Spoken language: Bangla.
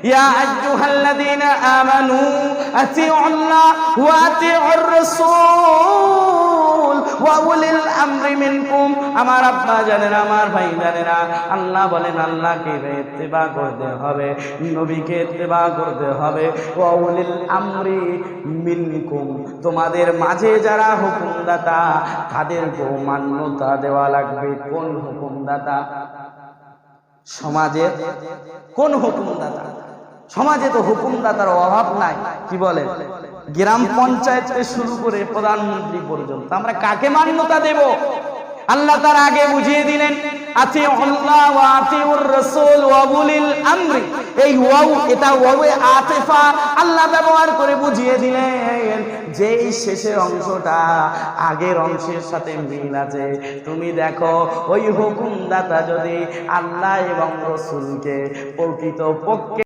ইয়া আইয়ুহাল্লাযীনা আমানু আতিউল্লাহ ওয়া আতিউর রাসূল ওয়া উলিল আমরি মিনকুম। আমার আব্বা জানেরা, আমার ভাই জানেরা, আল্লাহ বলেন আল্লাহকে ইত্তেবা করতে হবে, নবীকে ইত্তেবা করতে হবে। ওয়া উলিল আমরি মিনকুম, তোমাদের মাঝে যারা হুকুমদাতা তাদেরকেও মান্যতা দেওয়া লাগবে। কোন হুকুমদাতা? সমাজের কোন হুকুমদাতা? সমাজে তো হুকুমদাতার অভাব নাই। কি বলে? গ্রাম পঞ্চায়েত থেকে শুরু করে প্রধানমন্ত্রী পর্যন্ত আমরা কাকে মান্যতা দেব? আল্লাহ তার আগে বুঝিয়ে দিলেন আতিউল্লাহ ওয়া আতিউর রাসূল ওয়া উলিল আমরি। এই ওয়াও, এটা ওয়াওয়ে আতিফা আল্লাহ ব্যবহার করে বুঝিয়ে দিলেন যে এই শেষের অংশটা আগের অংশের সাথে মিল আছে। তুমি দেখো ওই হুকুমদাতা যদি আল্লাহ এবং রাসূলকে প্রকৃতপক্ষে